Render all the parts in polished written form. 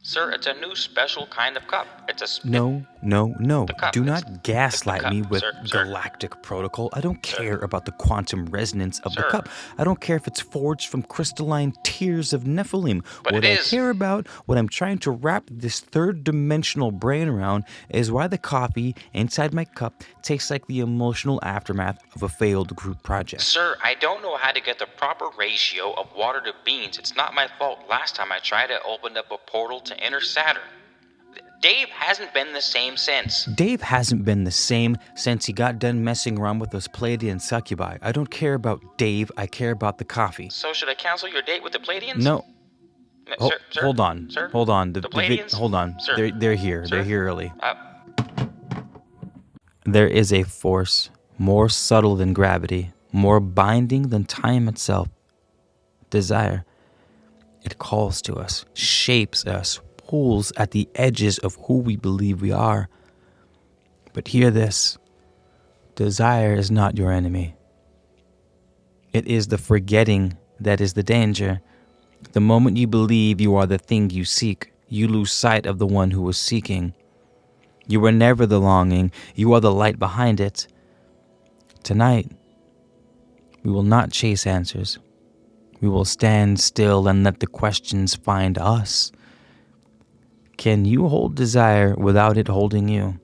Sir, it's a new special kind of cup. No. The cup. Do It's not gaslight cup, me with sir. galactic protocol. I don't care about the quantum resonance of the Sir. cup. I don't care if it's forged from crystalline tears of Nephilim. But What it I is. care about, what I'm trying to wrap this third-dimensional brain around, is why the coffee inside my cup tastes like the emotional aftermath of a failed group project. Sir, I don't know how to get the proper ratio of water to beans. It's not my fault. Last time I tried, I opened up a portal to enter Saturn. Dave hasn't been the same since. Dave hasn't been the same since he got done messing around with those Pleiadian succubi. I don't care about Dave, I care about the coffee. So should I cancel your date with the Pleiadians? No. Sir, Hold on. Sir? Hold on. The Pleiadians? Hold on. Sir? They're here. Sir? They're here early. Uh, There is a force more subtle than gravity, more binding than time itself. Desire. It calls to us, shapes us, pulls at the edges of who we believe we are. But hear this. Desire is not your enemy. It is the forgetting that is the danger. The moment you believe you are the thing you seek, you lose sight of the one who was seeking. You were never the longing, you are the light behind it. Tonight, we will not chase answers. We will stand still and let the questions find us. Can you hold desire without it holding you?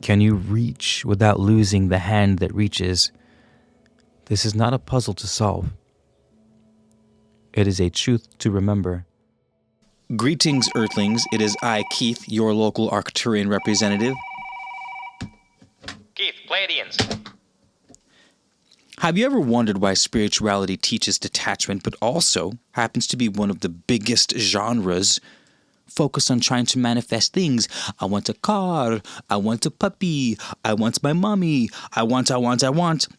Can you reach without losing the hand that reaches? This is not a puzzle to solve. It is a truth to remember. Greetings, Earthlings. It is I, Keith, your local Arcturian representative. Keith, Pleiadians. Have you ever wondered why spirituality teaches detachment, but also happens to be one of the biggest genres focused on trying to manifest things? I want a car. I want a puppy. I want my mommy. I want.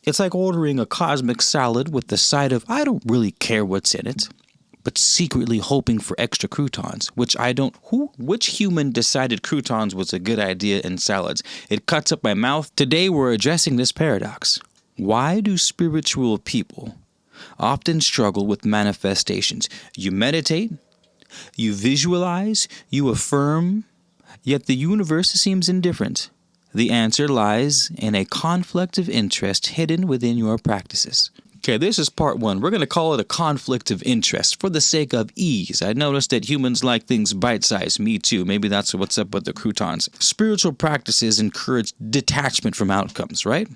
It's like ordering a cosmic salad with the side of, I don't really care what's in it, but secretly hoping for extra croutons, which human decided croutons was a good idea in salads? It cuts up my mouth. Today we're addressing this paradox. Why do spiritual people often struggle with manifestations? You meditate, you visualize, you affirm, yet the universe seems indifferent. The answer lies in a conflict of interest hidden within your practices. Okay, this is part one. We're going to call it a conflict of interest for the sake of ease. I noticed that humans like things bite-sized. Me too. Maybe that's what's up with the croutons. Spiritual practices encourage detachment from outcomes, right?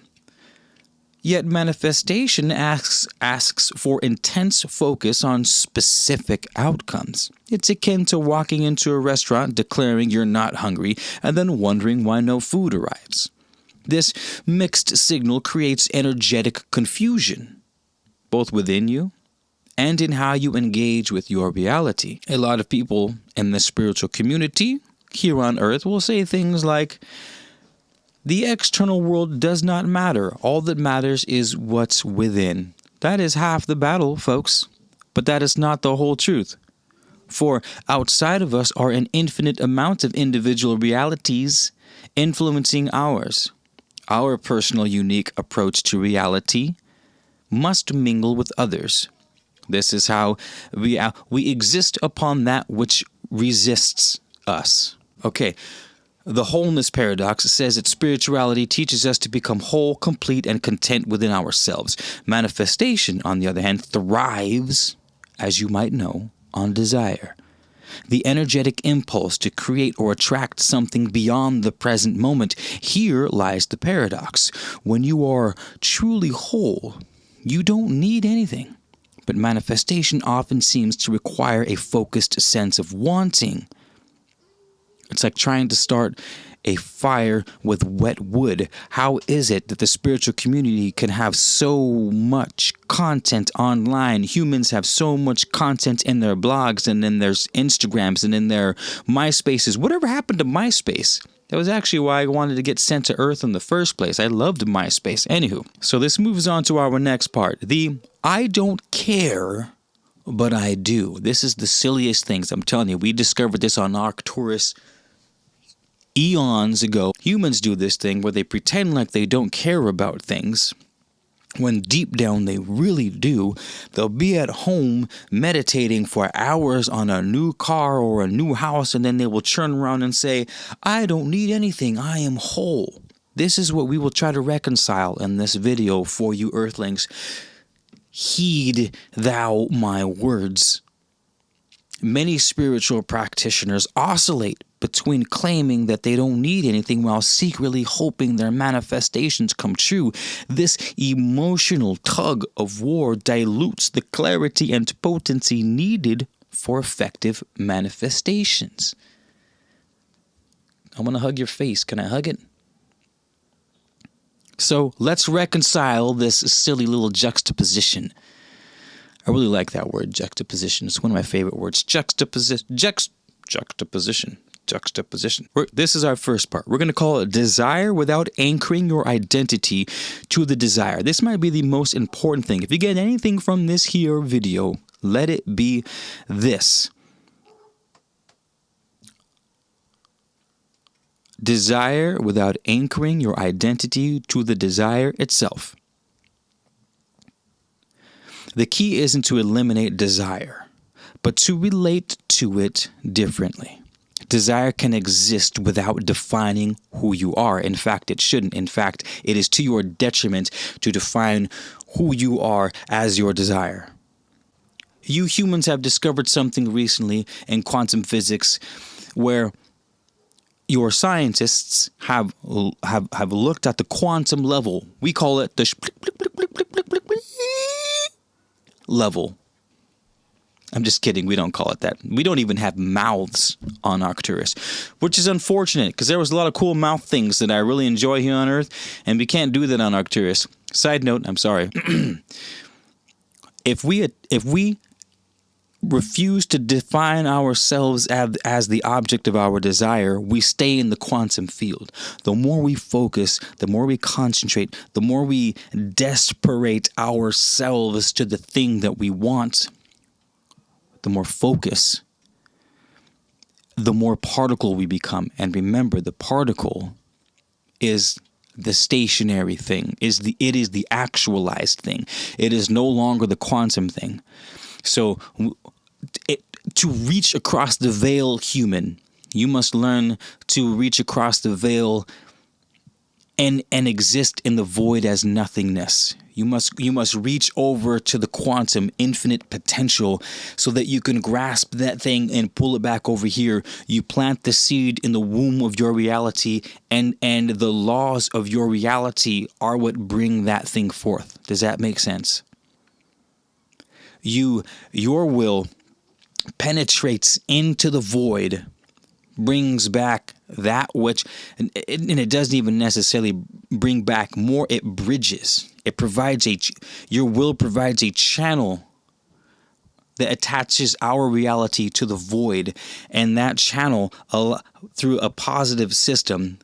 Yet manifestation asks for intense focus on specific outcomes. It's akin to walking into a restaurant declaring you're not hungry and then wondering why no food arrives. This mixed signal creates energetic confusion, both within you and in how you engage with your reality. A lot of people in the spiritual community here on Earth will say things like, the external world does not matter. All that matters is what's within. That is half the battle, folks. But that is not the whole truth. For outside of us are an infinite amount of individual realities influencing ours. Our personal unique approach to reality must mingle with others. This is how we exist upon that which resists us. Okay. The wholeness paradox says that spirituality teaches us to become whole, complete, and content within ourselves. Manifestation, on the other hand, thrives, as you might know, on desire. The energetic impulse to create or attract something beyond the present moment. Here lies the paradox. When you are truly whole, you don't need anything. But manifestation often seems to require a focused sense of wanting. It's like trying to start a fire with wet wood. How is it that the spiritual community can have so much content online? Humans have so much content in their blogs and in their Instagrams and in their MySpaces. Whatever happened to MySpace? That was actually why I wanted to get sent to Earth in the first place. I loved MySpace. Anywho, so this moves on to our next part. The I don't care, but I do. This is the silliest things. I'm telling you, we discovered this on Arcturus eons ago. Humans do this thing where they pretend like they don't care about things when deep down they really do. They'll be at home meditating for hours on a new car or a new house, and then they will turn around and say, I don't need anything, I am whole. This is what we will try to reconcile in this video for you earthlings. Heed thou my words. Many spiritual practitioners oscillate between claiming that they don't need anything while secretly hoping their manifestations come true. This emotional tug of war dilutes the clarity and potency needed for effective manifestations. I want to hug your face. Can I hug it? So let's reconcile this silly little juxtaposition. I really like that word, juxtaposition. It's one of my favorite words. Juxtaposition. This is our first part. We're going to call it desire without anchoring your identity to the desire. This might be the most important thing. If you get anything from this here video, let it be this. Desire without anchoring your identity to the desire itself. The key isn't to eliminate desire, but to relate to it differently. Desire can exist without defining who you are. In fact, it shouldn't. In fact, it is to your detriment to define who you are as your desire. You humans have discovered something recently in quantum physics where your scientists have looked at the quantum level. We call it the level. I'm just kidding. We don't call it that. We don't even have mouths on Arcturus, which is unfortunate because there was a lot of cool mouth things that I really enjoy here on Earth, and we can't do that on Arcturus. Side note, I'm sorry. If we refuse to define ourselves as the object of our desire, we stay in the quantum field. The more we focus, the more we concentrate, the more we desperate ourselves to the thing that we want, the more focus, the more particle we become. And remember, the particle is the stationary thing, it is the actualized thing. It is no longer the quantum thing. So to reach across the veil, human, you must learn to reach across the veil and exist in the void as nothingness. You must reach over to the quantum infinite potential so that you can grasp that thing and pull it back over here. You plant the seed in the womb of your reality, and the laws of your reality are what bring that thing forth. Does that make sense? Your will penetrates into the void, brings back that which, and it doesn't even necessarily bring back more, it bridges. It provides your will provides a channel that attaches our reality to the void, and that channel, through a positive system,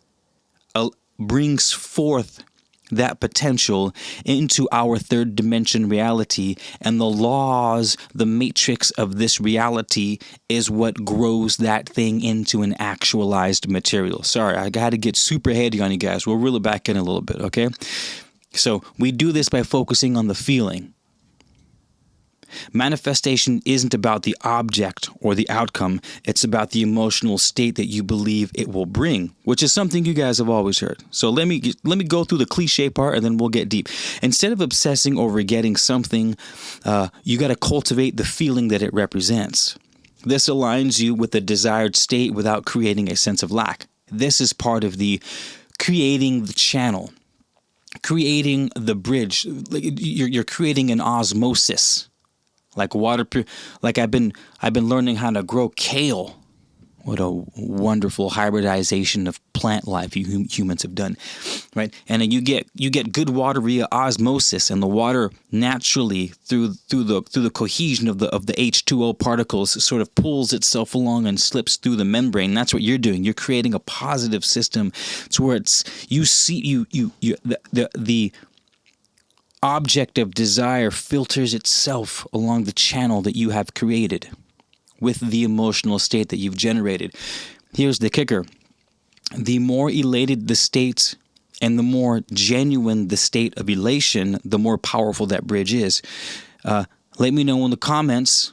brings forth that potential into our third dimension reality, and the laws, the matrix of this reality is what grows that thing into an actualized material. Sorry, I got to get super heady on you guys. We'll reel it back in a little bit, okay? So we do this by focusing on the feeling. Manifestation isn't about the object or the outcome. It's about the emotional state that you believe it will bring, which is something you guys have always heard. So let me go through the cliche part, and then we'll get deep. Instead of obsessing over getting something, you got to cultivate the feeling that it represents. This aligns you with the desired state without creating a sense of lack. This is part of the creating the channel, creating the bridge. You're creating an osmosis. Like water, like I've been learning how to grow kale. What a wonderful hybridization of plant life you humans have done, right? And then you get good water via osmosis, and the water naturally through the cohesion of the H2O particles sort of pulls itself along and slips through the membrane. That's what you're doing. You're creating a positive system to where the object of desire filters itself along the channel that you have created with the emotional state that you've generated. Here's the kicker. The more elated the state And the more genuine the state of elation, the more powerful that bridge is. Let me know in the comments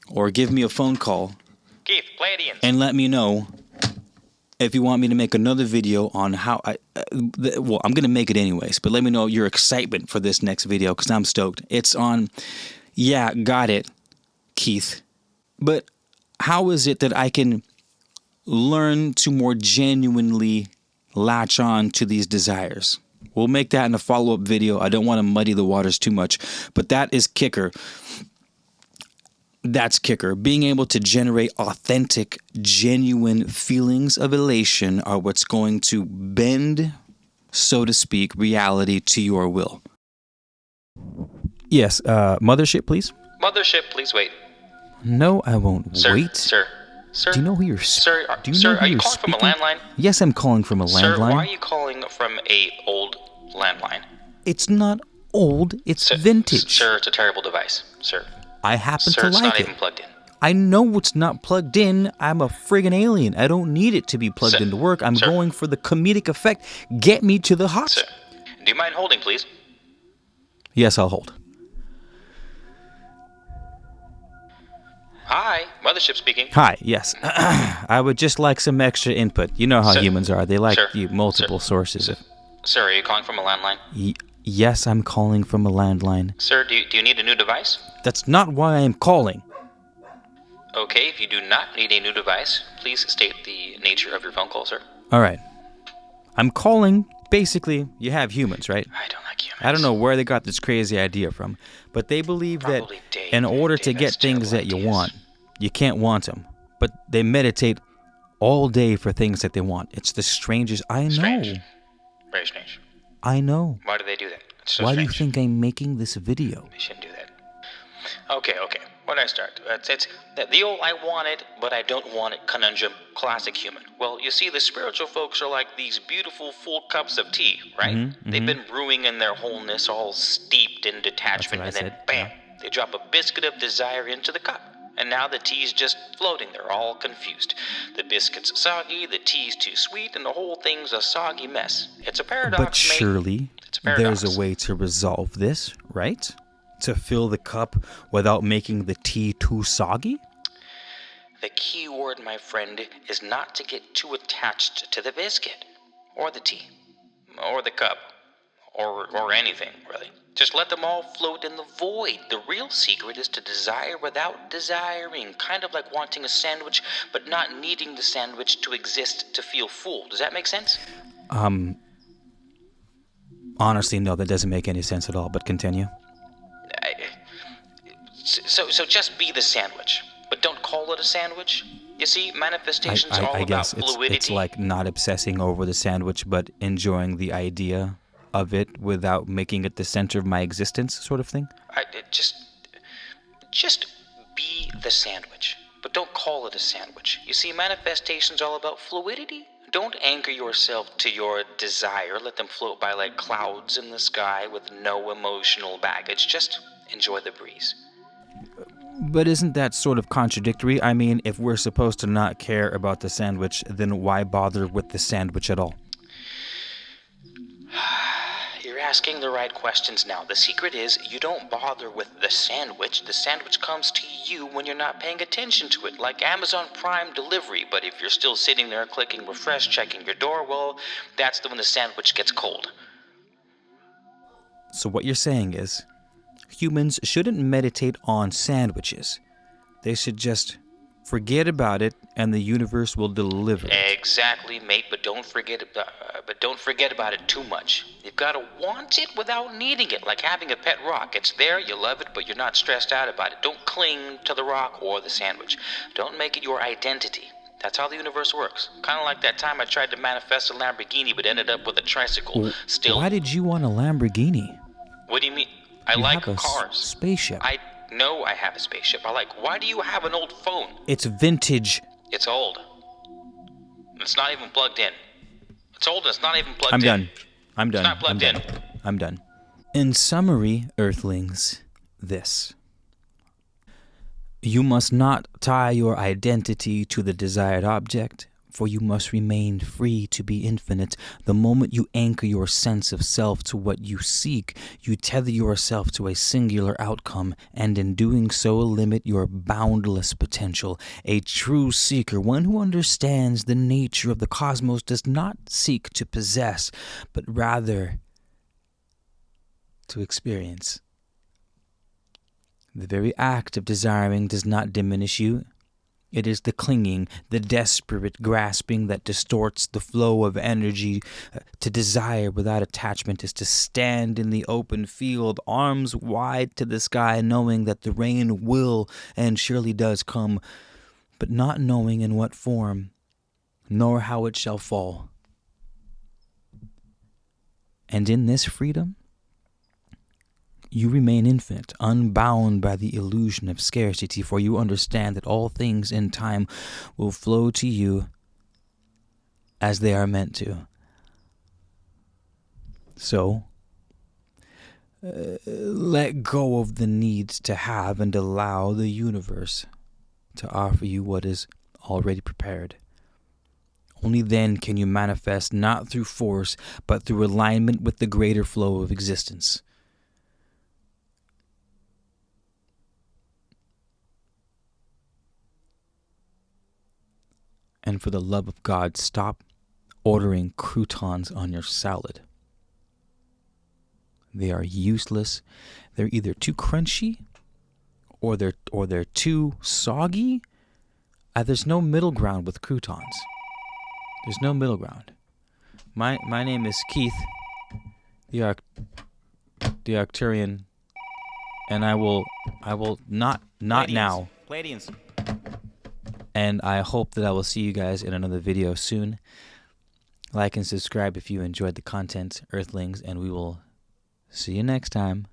or give me a phone call. Keith, Pleiadians. And let me know if you want me to make another video on how I'm going to make it anyways, but let me know your excitement for this next video because I'm stoked. It's on, yeah, got it, Keith. But how is it that I can learn to more genuinely latch on to these desires? We'll make that in a follow-up video. I don't want to muddy the waters too much, but that is kicker. That's kicker. Being able to generate authentic, genuine feelings of elation are what's going to bend, so to speak, reality to your will. Yes, mothership, please. Mothership, please wait. No, I won't wait. Sir. Do you know who you're Sir, do you know who are you you're calling speaking? from a landline? Yes, I'm calling from a landline. Sir, why are you calling from a old landline? It's not old, it's vintage. Sir, it's a terrible device. Sir. I happen Sir, to it's like not it. even plugged in. I know it's not plugged in. I'm a friggin' alien. I don't need it to be plugged Sir, into work. I'm sir. going for the comedic effect. Get me to the hot. Sir, do you mind holding, please? Yes, I'll hold. Hi, Mothership speaking. Hi, yes. I would just like some extra input. You know how Sir. humans are. They like Sir. multiple sources. Sir, are you calling from a landline? Yes, I'm calling from a landline. Sir, do you need a new device? That's not why I'm calling. Okay, if you do not need a new device, please state the nature of your phone call, sir. All right. I'm calling. Basically, you have humans, right? I don't like humans. I don't know where they got this crazy idea from, but they believe Probably that Dave. in order to Dave get has things that terrible you ideas. want, you can't want them. But they meditate all day for things that they want. It's the strangest. I know. Strange. Very strange. I know. Why do they do that? It's so Why strange. do you think I'm making this video? They shouldn't do that. Okay. Where do I start? It's the old I want it, but I don't want it conundrum, classic human. Well, you see, the spiritual folks are like these beautiful full cups of tea, right? They've been brewing in their wholeness, all steeped in detachment, That's what I and then said, bam, yeah. they drop a biscuit of desire into the cup. And now the tea's just floating. They're all confused. The biscuit's soggy, the tea's too sweet, and the whole thing's a soggy mess. It's a paradox, But surely It's a paradox. there's a way to resolve this, right? To fill the cup without making the tea too soggy? The key word, my friend, is not to get too attached to the biscuit, or the tea, or the cup, or anything, really. Just let them all float in the void. The real secret is to desire without desiring, kind of like wanting a sandwich, but not needing the sandwich to exist to feel full. Does that make sense? Honestly, no, that doesn't make any sense at all, but continue. So just be the sandwich, but don't call it a sandwich. You see, manifestation's all I about guess fluidity. it's like not obsessing over the sandwich, but enjoying the idea of it without making it the center of my existence, sort of thing. Just be the sandwich, but don't call it a sandwich. You see, manifestation's all about fluidity. Don't anchor yourself to your desire. Let them float by like clouds in the sky with no emotional baggage. Just enjoy the breeze. But isn't that sort of contradictory? I mean, if we're supposed to not care about the sandwich, then why bother with the sandwich at all? You're asking the right questions now. The secret is you don't bother with the sandwich. The sandwich comes to you when you're not paying attention to it, like Amazon Prime delivery. But if you're still sitting there clicking refresh, checking your door, well, that's when the sandwich gets cold. So what you're saying is, humans shouldn't meditate on sandwiches. They should just forget about it, and the universe will deliver it. Exactly, mate. But don't forget about it too much. You've got to want it without needing it, like having a pet rock. It's there, you love it, but you're not stressed out about it. Don't cling to the rock or the sandwich. Don't make it your identity. That's how the universe works. Kind of like that time I tried to manifest a Lamborghini, but ended up with a tricycle. Still. Why did you want a Lamborghini? What do you mean? I You like have a cars. spaceship. I know I have a spaceship. Why do you have an old phone? It's vintage. It's old. It's not even plugged in. It's old and it's not even plugged I'm in. done. I'm done. It's not plugged I'm in. done. I'm done. In summary, Earthlings, this. You must not tie your identity to the desired object, For you must remain free to be infinite. The moment you anchor your sense of self to what you seek, you tether yourself to a singular outcome, and in doing so limit your boundless potential. A true seeker, one who understands the nature of the cosmos, does not seek to possess, but rather to experience. The very act of desiring does not diminish you. It is the clinging, the desperate grasping that distorts the flow of energy. To desire without attachment is to stand in the open field, arms wide to the sky, knowing that the rain will and surely does come, but not knowing in what form, nor how it shall fall. And in this freedom, you remain infinite, unbound by the illusion of scarcity, for you understand that all things in time will flow to you as they are meant to. So, let go of the need to have and allow the universe to offer you what is already prepared. Only then can you manifest not through force, but through alignment with the greater flow of existence. And for the love of God, stop ordering croutons on your salad. They are useless. They're either too crunchy or they're too soggy. There's no middle ground with croutons. There's no middle ground. My name is Keith, the Arcturian, and I will not Pleiadians. now. Pleiadians. And I hope that I will see you guys in another video soon. Like and subscribe if you enjoyed the content, Earthlings, and we will see you next time.